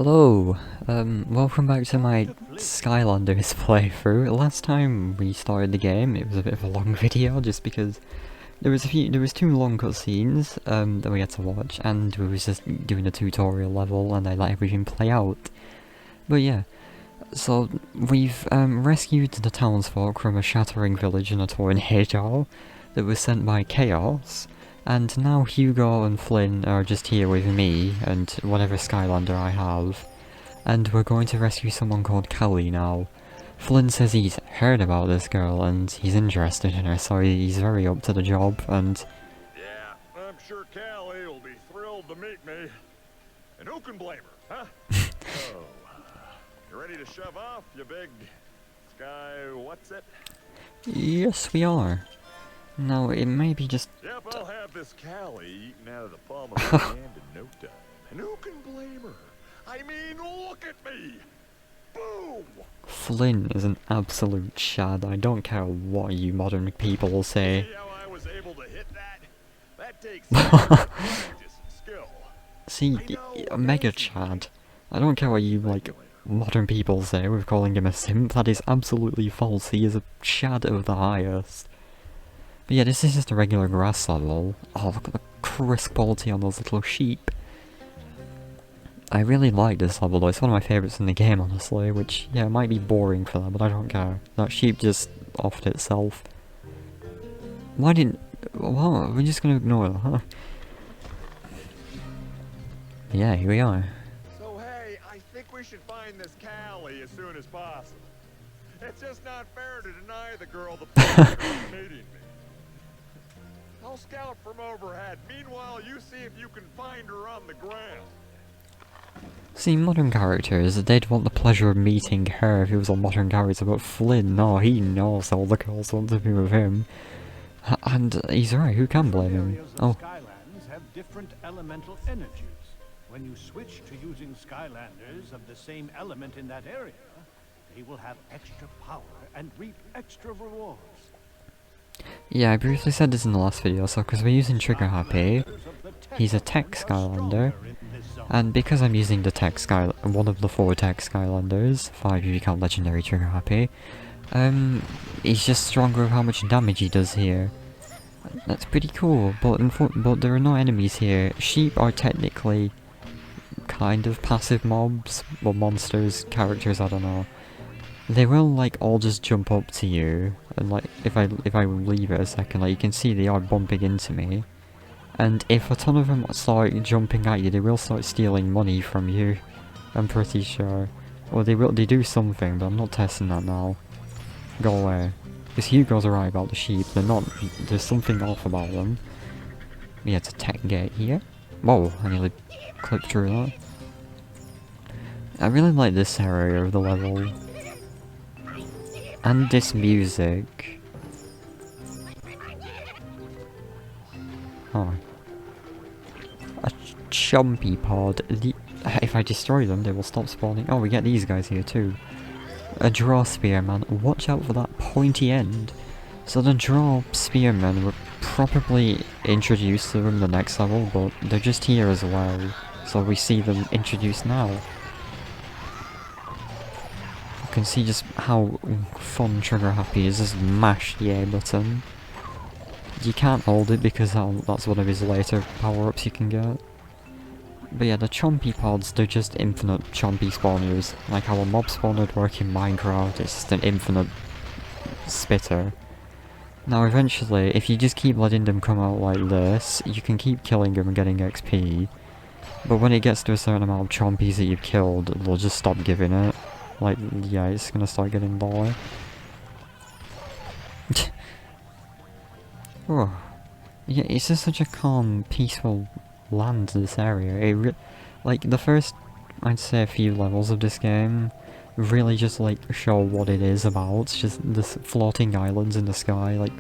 Hello, welcome back to my Skylanders playthrough. Last time we started the game, it was a bit of a long video just because there was two long cutscenes that we had to watch, and we was just doing a tutorial level and I let everything play out. But yeah, so we've rescued the townsfolk from a shattering village in a tornado that was sent by Chaos. And now Hugo and Flynn are just here with me and whatever Skylander I have. And we're going to rescue someone called Cali now. Flynn says he's heard about this girl and he's interested in her, so he's very up to the job and... Yeah, I'm sure Cali will be thrilled to meet me. And who can blame her, huh? So, you ready to shove off, you big... what's it? Yes, we are. Now, it may be just... Yep, I'll have this Cali eaten out of the palm of my hand in no time. And who can blame her? I mean, look at me! Boom! Flynn is an absolute shad. I don't care what you modern people will say. See how I was able to hit that? That takes practice and skill. See, a mega chad. I don't care what you, like, modern people say with calling him a simp. That is absolutely false. He is a shad of the highest. But yeah, this is just a regular grass level. Oh, look at the crisp quality on those little sheep. I really like this level though, it's one of my favourites in the game honestly, which, yeah, it might be boring for that, but I don't care. That sheep just offed itself. Why didn't... Well, we're just gonna ignore that, huh? Yeah, here we are. So hey, I think we should find this Cali as soon as possible. It's just not fair to deny the girl the pleasure of meeting me. I'll scout from overhead. Meanwhile, you see if you can find her on the ground. See, modern characters, they'd want the pleasure of meeting her if he was a modern character, but Flynn, no, he knows all the girls want to be with him. And he's right, who can blame him? Oh. Skylands have different elemental energies. When you switch to using Skylanders of the same element in that area, they will have extra power and reap extra rewards. Yeah, I briefly said this in the last video, so because we're using Trigger Happy, he's a tech Skylander, and because I'm using the tech one of the 4 tech Skylanders, 5 if you count Legendary Trigger Happy, he's just stronger with how much damage he does here. That's pretty cool, but there are no enemies here. Sheep are technically kind of passive mobs, or monsters, characters, I don't know. They will, like, all just jump up to you, and, like, if I leave it a second, like, you can see they are bumping into me. And if a ton of them start jumping at you, they will start stealing money from you, I'm pretty sure. Or they do something, but I'm not testing that now. Go away. Because Hugo's right about the sheep, there's something off about them. Yeah, it's a tech gate here. Whoa, I nearly clipped through that. I really like this area of the level. And this music. Oh. A chompy pod. If I destroy them, they will stop spawning. Oh, we get these guys here too. A draw spearman. Watch out for that pointy end. So the draw spearmen were probably introduced to them in the next level, but they're just here as well. So we see them introduced now. You can see just how fun Trigger Happy is. Just mash the A button. You can't hold it because that's one of his later power-ups you can get. But yeah, the chompy pods, they're just infinite chompy spawners. Like how a mob spawner would work in Minecraft, it's just an infinite spitter. Now eventually, if you just keep letting them come out like this, you can keep killing them and getting XP. But when it gets to a certain amount of chompies that you've killed, they'll just stop giving it. Like, yeah, it's gonna start getting lower. Oh. Yeah, it's just such a calm, peaceful land, this area. Like, the first, I'd say, a few levels of this game really just, like, show what it is about. It's just this floating islands in the sky, like,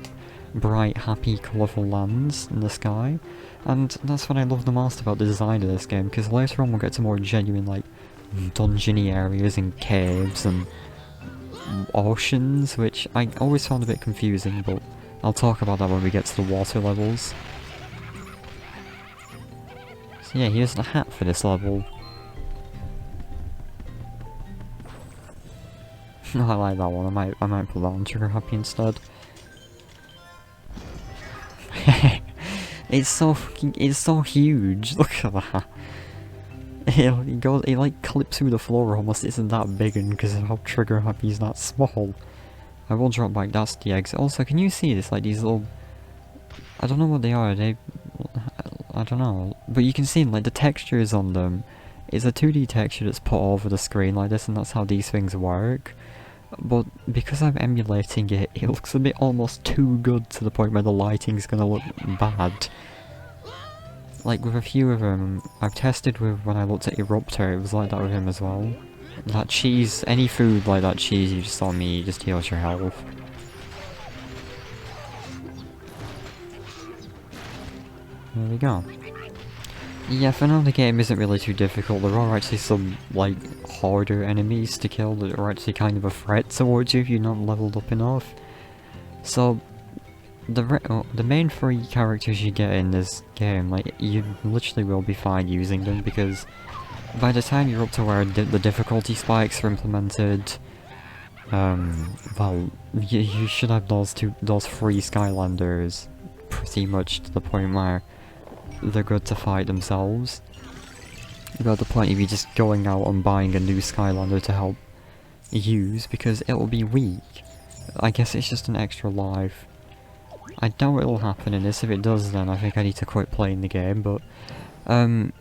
bright, happy, colourful lands in the sky. And that's what I love the most about the design of this game, because later on we'll get to more genuine, like, dungeony areas and caves and oceans, which I always found a bit confusing, but I'll talk about that when we get to the water levels. So yeah, here's the hat for this level. No, I like that one. I might put that on Trigger Happy instead. It's so fucking, it's so huge. Look at that. It like clips through the floor almost. Isn't that big, and because of how Trigger Happy is that small. I will drop back. That's the exit. Also, can you see this? Like these little, I don't know what they are. I don't know. But you can see like the textures on them. It's a 2D texture that's put over the screen like this, and that's how these things work. But because I'm emulating it, it looks a bit almost too good to the point where the lighting's gonna look bad. Like with a few of them, I've tested with when I looked at Eruptor, it was like that with him as well. That cheese, any food like that cheese you just saw me, just heals your health. There we go. Yeah, for now the game isn't really too difficult. There are actually some, like, harder enemies to kill that are actually kind of a threat towards you if you're not leveled up enough. So, the main 3 characters you get in this game, like, you literally will be fine using them because by the time you're up to where the difficulty spikes are implemented, well, you should have those 3 Skylanders pretty much to the point where they're good to fight themselves. About the point of you just going out and buying a new Skylander to help use, because it'll be weak. I guess it's just an extra life. I doubt it'll happen in this. If it does, then I think I need to quit playing the game, but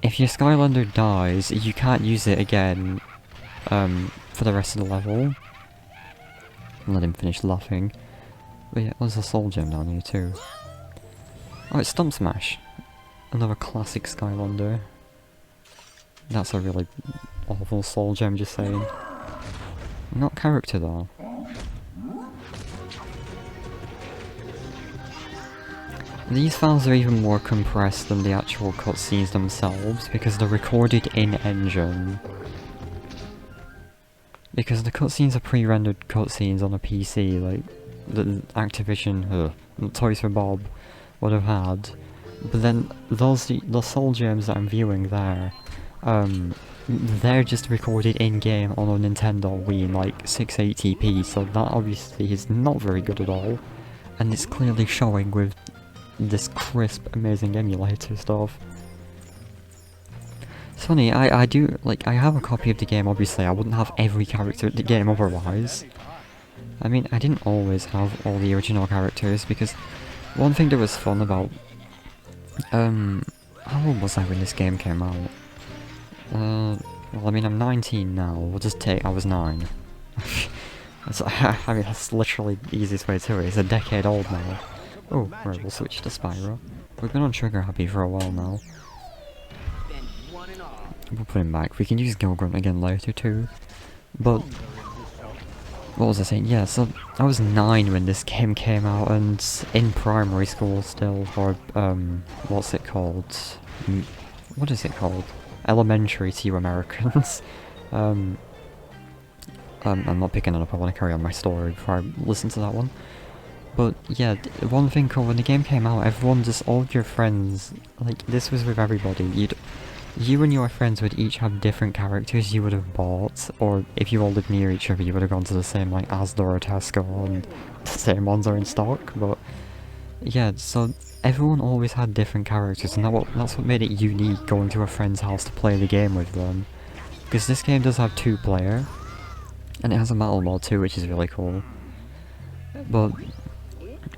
if your Skylander dies, you can't use it again for the rest of the level. Let him finish laughing. But yeah, there's a soul gem down here too. Oh, it's Stump Smash. Another classic Skylander. That's a really awful soul gem, just saying. Not character though. These files are even more compressed than the actual cutscenes themselves because they're recorded in-engine. Because the cutscenes are pre-rendered cutscenes on a PC, like the Activision, Toys for Bob would have had. But then the soul gems that I'm viewing there, they're just recorded in-game on a Nintendo Wii in like 680p, so that obviously is not very good at all. And it's clearly showing with this crisp, amazing emulator stuff. It's funny, I have a copy of the game, obviously. I wouldn't have every character in the game otherwise. I mean, I didn't always have all the original characters, because one thing that was fun about how old was I when this game came out? Well, I mean, I'm 19 now. We'll just take, I was 9. I mean, that's literally the easiest way to it. It's a decade old now. Oh, right, we'll switch to Spyro. We've been on Trigger Happy for a while now. We'll put him back. We can use Gilgrunt again later too. But what was I saying? Yeah, so I was 9 when this game came out, and in primary school still, or what's it called? What is it called? Elementary to you Americans. I'm not picking it up. I want to carry on my story before I listen to that one. But yeah, one thing cool, when the game came out, everyone, just all of your friends, like, this was with everybody, you and your friends would each have different characters you would have bought, or if you all lived near each other, you would have gone to the same, like, Asda or Tesco, and the same ones are in stock, but yeah, so everyone always had different characters, and that's what made it unique, going to a friend's house to play the game with them. Because this game does have 2-player, and it has a battle mode too, which is really cool. But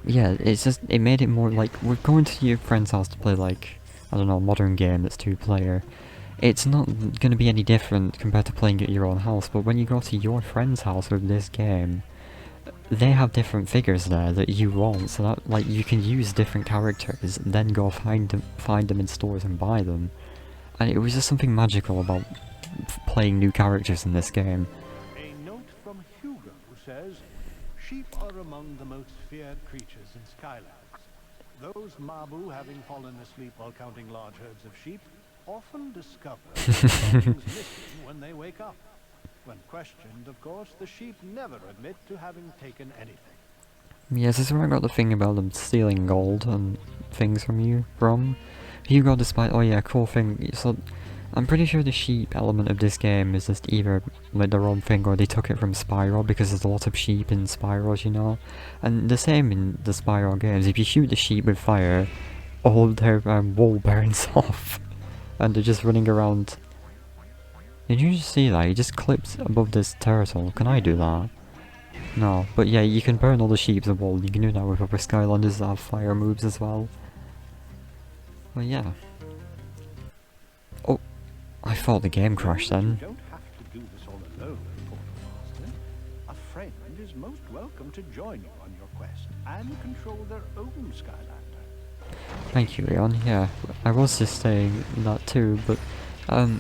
yeah, it's just, it made it more like, we're going to your friend's house to play, like, I don't know, a modern game that's 2-player. It's not going to be any different compared to playing at your own house, but when you go to your friend's house with this game, they have different figures there that you won't, so that, like, you can use different characters, then go find them in stores and buy them. And it was just something magical about playing new characters in this game. A note from Hugo says, sheep are among the most feared creatures in Skylanders. Those Mabu, having fallen asleep while counting large herds of sheep, often discover something's missing when they wake up. When questioned, of course, the sheep never admit to having taken anything. Yes, this is where I got the thing about them stealing gold and things from you from. Hugo, despite, oh yeah, cool thing, so I'm pretty sure the sheep element of this game is just either like their own thing or they took it from Spyro because there's a lot of sheep in Spyros, you know? And the same in the Spyro games, if you shoot the sheep with fire, all their wool burns off. And they're just running around. Did you just see that? He just clipped above this turtle. Can I do that? No, but yeah, you can burn all the sheep's wool. You can do that with other Skylanders that have fire moves as well. But yeah. Oh, I thought the game crashed then. You don't have to do this all alone, Master. A friend is most welcome to join you on your quest and control their own Skylander. Thank you, Leon. Yeah, I was just saying that too, but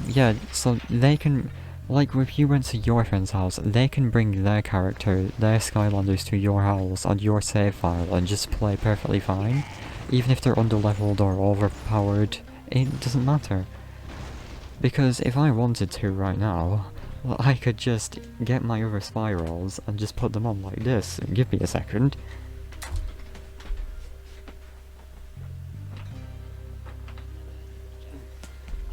yeah, so they can, like if you went to your friend's house, they can bring their character, their Skylanders to your house on your save file and just play perfectly fine. Even if they're underleveled or overpowered, it doesn't matter. Because if I wanted to right now, well, I could just get my other Spirals and just put them on like this. Give me a second.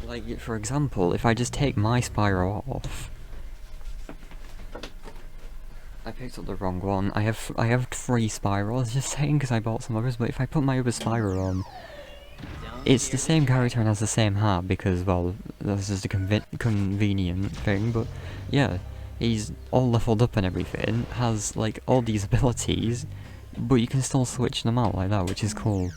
Like, for example, if I just take my Spyro off... I picked up the wrong one. I have 3 Spyros, just saying, because I bought some others, but if I put my other Spyro on, it's the same character and has the same hat, because, well, that's just a convenient thing, but yeah, he's all leveled up and everything, has, like, all these abilities, but you can still switch them out like that, which is cool.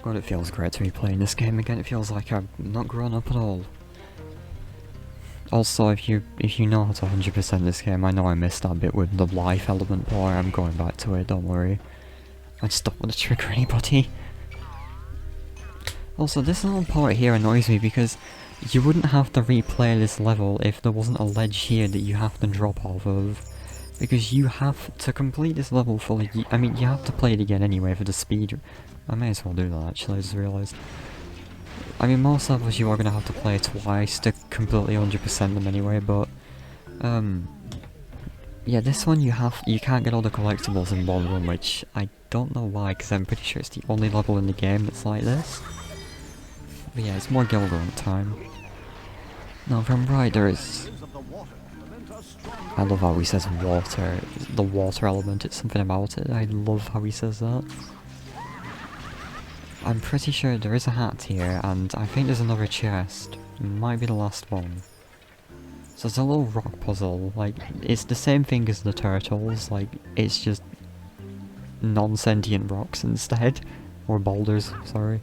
God, it feels great to be playing this game again. It feels like I've not grown up at all. Also, if you know how to 100% this game, I know I missed that bit with the life element, but I'm going back to it, don't worry. I just don't want to trigger anybody. Also, this little part here annoys me because you wouldn't have to replay this level if there wasn't a ledge here that you have to drop off of. Because you have to complete this level fully. I mean, you have to play it again anyway for the speed. I may as well do that actually, I just realised. I mean, most levels you are going to have to play twice to completely 100% them anyway, but... yeah, this one you can't get all the collectibles in one run, which I don't know why, because I'm pretty sure it's the only level in the game that's like this. But yeah, it's more Gilgrunt time. Now from right there is... I love how he says water, the water element, it's something about it, I love how he says that. I'm pretty sure there is a hat here, and I think there's another chest. Might be the last one. So it's a little rock puzzle, like, it's the same thing as the turtles, like, it's just non-sentient rocks instead. Or boulders, sorry.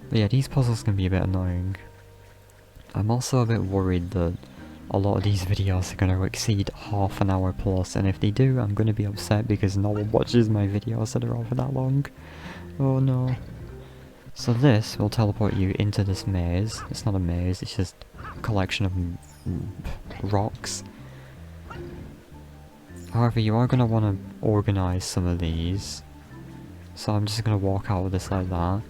But yeah, these puzzles can be a bit annoying. I'm also a bit worried that a lot of these videos are going to exceed half an hour plus, and if they do, I'm going to be upset because no one watches my videos that are over that long. Oh no. So this will teleport you into this maze. It's not a maze, it's just a collection of rocks. However, you are going to want to organise some of these. So I'm just going to walk out with this like that.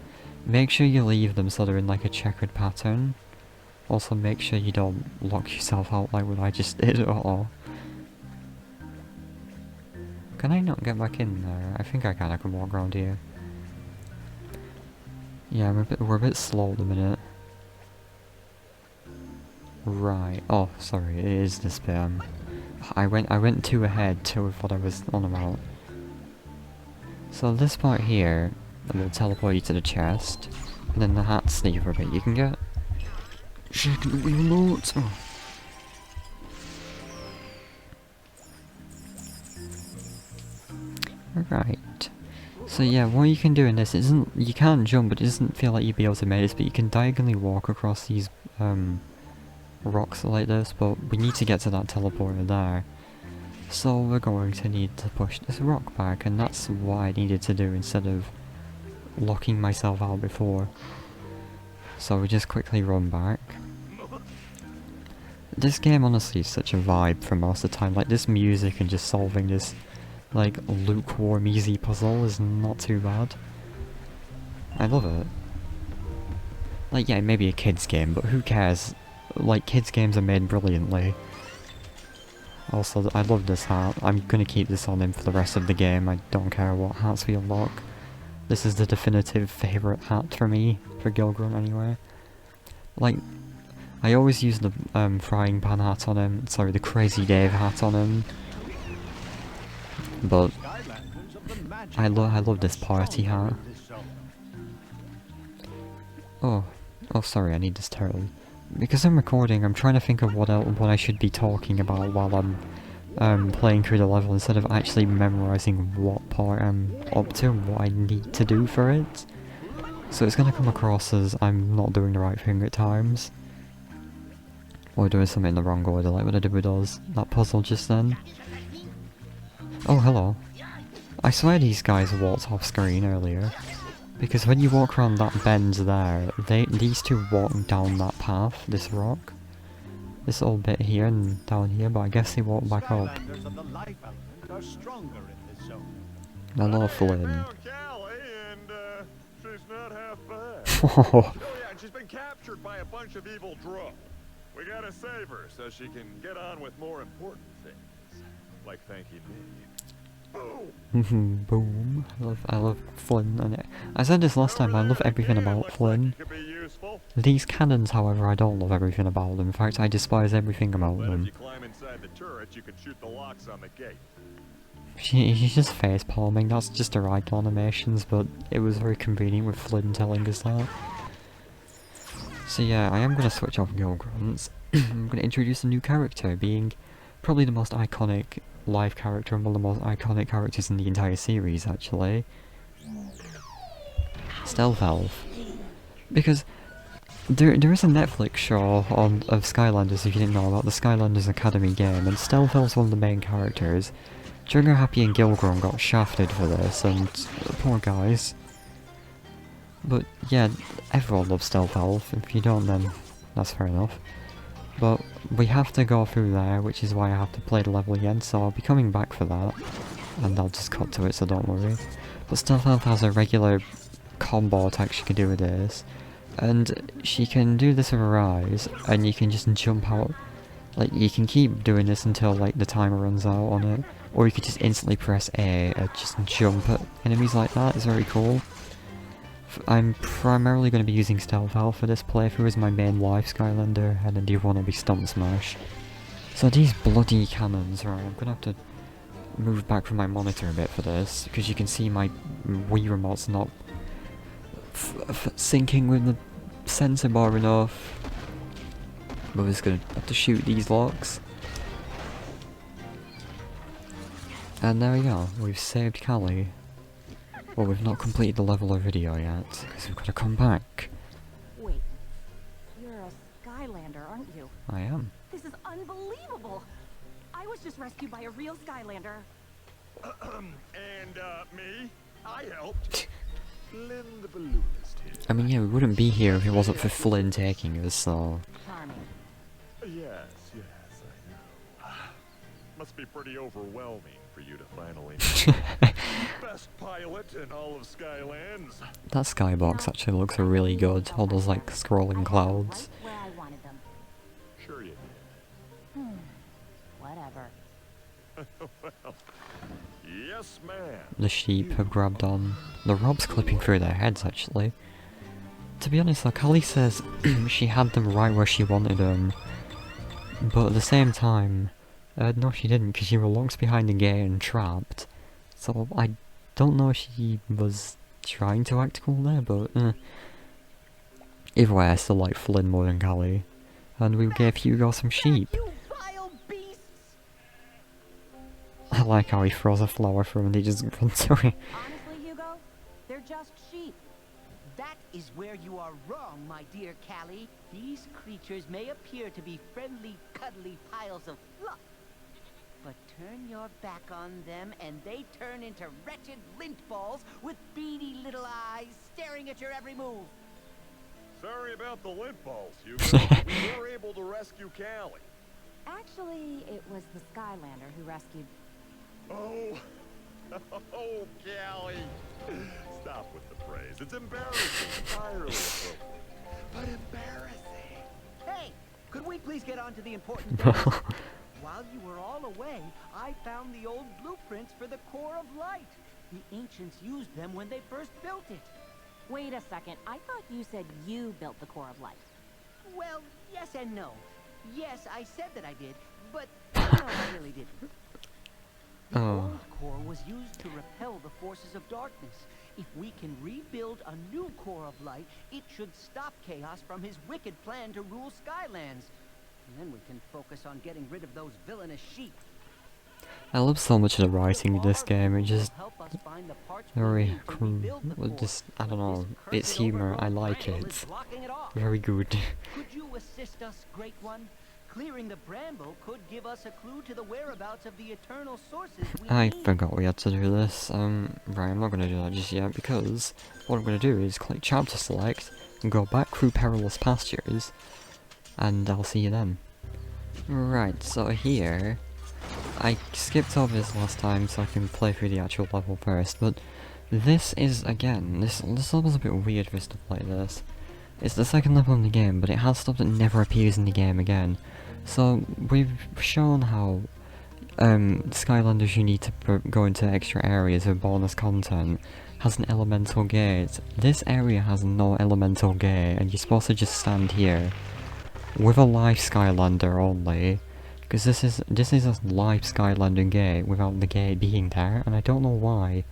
Make sure you leave them so they're in like a checkered pattern. Also make sure you don't lock yourself out like what I just did. Uh-oh. Can I not get back in there? I think I can walk around here. Yeah, we're a bit slow at the minute. Right. Oh, sorry, it is this bit. I went too ahead to what I was on about. So this part here will teleport you to the chest, and then the hat's the other bit you can get. Shaking the wheel notes. Oh. Right. So yeah, what you can do in this isn't, you can't jump, but it doesn't feel like you'd be able to make this, but you can diagonally walk across these rocks like this, but we need to get to that teleporter there. So we're going to need to push this rock back, and that's what I needed to do instead of locking myself out before. So we just quickly run back. This game honestly is such a vibe for most of the time, like this music and just solving this like lukewarm easy puzzle is not too bad. I love it. Like yeah, maybe a kids game, but who cares? Like kids games are made brilliantly. Also, I love this hat. I'm gonna keep this on him for the rest of the game. I don't care what hats we unlock. This is the definitive favourite hat for me, for Gilgrunt anyway. Like, I always use the frying pan hat on him, sorry, the Crazy Dave hat on him. But I love this party hat. Oh, sorry, I need this turtle. Because I'm recording, I'm trying to think of what I should be talking about while I'm playing through the level instead of actually memorising what part I'm up to and what I need to do for it. So it's gonna come across as I'm not doing the right thing at times. Or doing something in the wrong order, like what I did with that puzzle just then. Oh, hello. I swear these guys walked off screen earlier. Because when you walk around that bend there, these two walk down that path, this rock. This little bit here and down here, but I guess they walk back up. Hello, Flynn. Cali, and she's not half bad. Oh, Oh yeah, and she's been captured by a bunch of evil drunk. We gotta save her so she can get on with more important things, like thanking me. Boom. boom. I love Flynn. And I said this last time, I love everything about Flynn. These cannons, however, I don't love everything about them. In fact, I despise everything about them. If you climb inside the turret, you can shoot the locks on the gate. She's just face palming. That's just the right animations, but it was very convenient with Flynn telling us that. So yeah, I am going to switch off Gilgrunts. I'm going to introduce a new character, being probably the most iconic live character and one of the most iconic characters in the entire series, actually. Stealth Elf. Because there is a Netflix show of Skylanders, if you didn't know, about the Skylanders Academy game, and Stealth Elf's one of the main characters. Trigger Happy and Gilgrunt got shafted for this, and poor guys. But yeah, everyone loves Stealth Elf. If you don't, then that's fair enough. But we have to go through there, which is why I have to play the level again, so I'll be coming back for that. And I'll just cut to it, so don't worry. But Stealth Elf has a regular combo attack she can do with this. And she can do this with her eyes, and you can just jump out. Like, you can keep doing this until, like, the timer runs out on it. Or you could just instantly press A and just jump at enemies like that. It's very cool. I'm primarily going to be using Stealth Elf for this playthrough as my main life Skylander, and then the other one will be Stump Smash. So these bloody cannons, right, I'm going to have to move back from my monitor a bit for this, because you can see my Wii remote's not syncing with the sensor bar enough. But we're just going to have to shoot these locks. And there we go, we've saved Cali. Well, we've not completed the level or video yet, because we've got to come back. Wait, you're a Skylander, aren't you? I am. This is unbelievable! I was just rescued by a real Skylander. And, me? I helped. Flynn the balloonist here. I mean, yeah, we wouldn't be here if it wasn't for Flynn taking us, so... Charming. Yes, I know. Must be pretty overwhelming for you to finally meet best pilot in all of Skylands. That skybox actually looks really good, all those, like, scrolling clouds. Where I wanted them. Sure you did. Whatever. Well, yes, ma'am. The sheep have grabbed on. The rob's clipping through their heads, actually. To be honest, though, Cali says she had them right where she wanted them. But at the same time, no she didn't, because she was locked behind the gate and trapped. So I don't know if she was trying to act cool there, but either way, I still like Flynn more than Cali. And we gave Hugo some sheep. You vile beasts! I like how he throws a flower through and they just run to it. Honestly, Hugo, they're just sheep. That is where you are wrong, my dear Cali. These creatures may appear to be friendly, cuddly piles of fluff. But turn your back on them and they turn into wretched lint balls with beady little eyes staring at your every move. Sorry about the lint balls, Hugo. We were able to rescue Cali. Actually, it was the Skylander who rescued... Oh. Oh, Cali. Stop with the praise. It's embarrassing. Entirely appropriate. But embarrassing. Hey, could we please get on to the important things? While you were all away, I found the old blueprints for the Core of Light. The ancients used them when they first built it. Wait a second. I thought you said you built the Core of Light. Well, yes and no. Yes, I said that I did, but no, I really didn't. The old core was used to repel the forces of darkness. If we can rebuild a new Core of Light, it should stop Chaos from his wicked plan to rule Skylands. And then we can focus on getting rid of those villainous sheep. I love so much of the writing in this game. It just very just I don't know. It's humor. I like it. Very good. Could you assist us, Great One? Clearing the bramble could give us a clue to the whereabouts of the eternal sources we I need. forgot we had to do this. Right, I'm not gonna do that just yet because what I'm gonna do is click chapter select and go back through Perilous Pastures, and I'll see you then. Right, so here I skipped over this last time so I can play through the actual level first, but this is, again, this level's a bit weird for stuff like this. It's the second level in the game, but it has stuff that never appears in the game again. So, we've shown how Skylanders you need to go into extra areas with bonus content has an elemental gate. This area has no elemental gate, and you're supposed to just stand here with a live Skylander only, because this is a live Skylander gate without the gate being there, and I don't know why.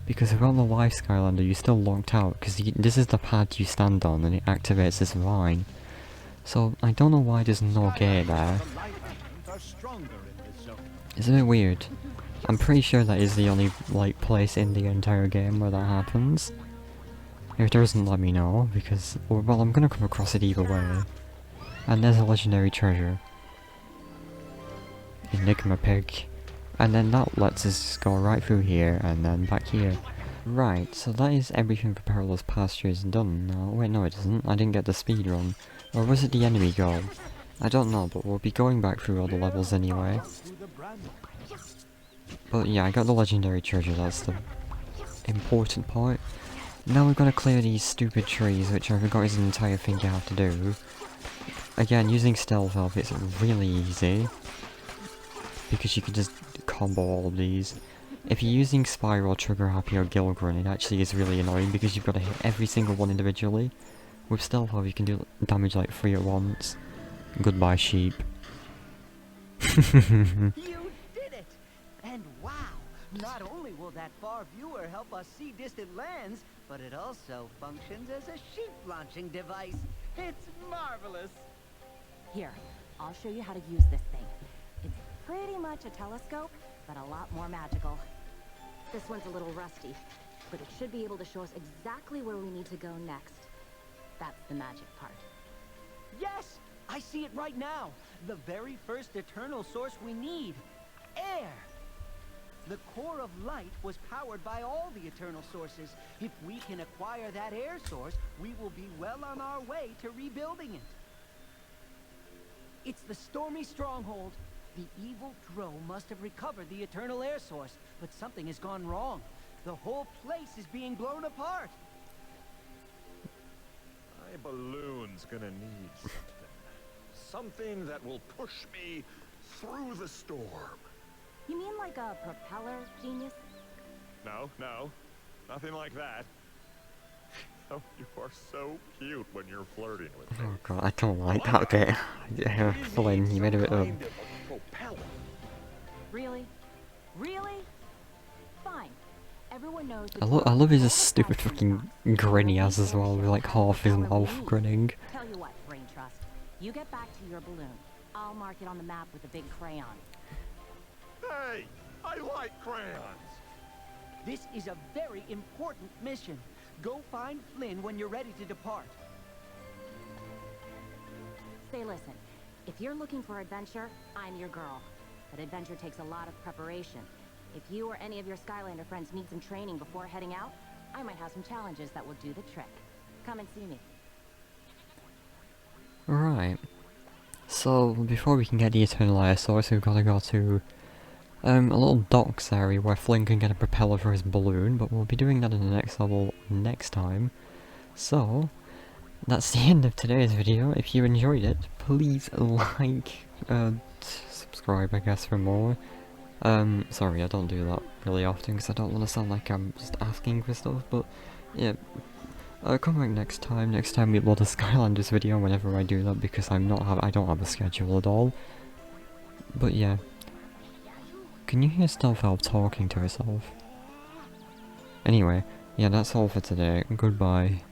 Because without the live Skylander you're still locked out, because this is the pad you stand on and it activates this line. So I don't know why there's no gate there. It's a bit weird. I'm pretty sure that is the only like place in the entire game where that happens. If it doesn't, let me know, because, well, I'm gonna come across it either way. And there's a legendary treasure. Enigma Pig. And then that lets us go right through here, and then back here. Right, so that is everything for Perilous Pastures done now. Wait, no it isn't. I didn't get the speed run. Or was it the enemy goal? I don't know, but we'll be going back through all the levels anyway. But yeah, I got the legendary treasure, that's the important part. Now we've got to clear these stupid trees, which I forgot is an entire thing you have to do. Again, using Stealth Elf, it's really easy, because you can just combo all of these. If you're using Spyro, Trigger Happy or Gilgren, it actually is really annoying because you've got to hit every single one individually. With Stealth Elf you can do damage like 3 at once. Goodbye sheep. You did it! And wow! Not only will that far viewer help us see distant lands, but it also functions as a sheep launching device. It's marvelous! Here, I'll show you how to use this thing. It's pretty much a telescope, but a lot more magical. This one's a little rusty, but it should be able to show us exactly where we need to go next. That's the magic part. Yes! I see it right now! The very first eternal source we need. Air! The Core of Light was powered by all the eternal sources. If we can acquire that air source, we will be well on our way to rebuilding it. It's the Stormy Stronghold. The evil Drow must have recovered the eternal air source, but something has gone wrong. The whole place is being blown apart. My balloon's gonna need something. Something that will push me through the storm. You mean like a propeller, genius? No, nothing like that. Oh, you are so cute when you're flirting with me. Oh god, I don't like that bit. Yeah, Flynn, you made a bit of... Kind of a propeller. Really? Really? Fine. Everyone knows I love his stupid fucking grin he has as well, with like half his mouth grinning. Tell you what, Brain Trust. You get back to your balloon. I'll mark it on the map with a big crayon. Hey, I like crayons. This is a very important mission. Go find Flynn when you're ready to depart. Say, listen. If you're looking for adventure, I'm your girl. But adventure takes a lot of preparation. If you or any of your Skylander friends need some training before heading out, I might have some challenges that will do the trick. Come and see me. Right. So, before we can get the Eternal Air Source, we've got to go to a little docks area where Flynn can get a propeller for his balloon, but we'll be doing that in the next level next time. So, that's the end of today's video. If you enjoyed it, please like, subscribe, I guess, for more. Sorry, I don't do that really often because I don't want to sound like I'm just asking for stuff, but yeah. Come back next time. Next time we upload a Skylanders video whenever I do that, because I don't have a schedule at all. But yeah. Can you hear Stealth talking to herself? Anyway, yeah, that's all for today. Goodbye.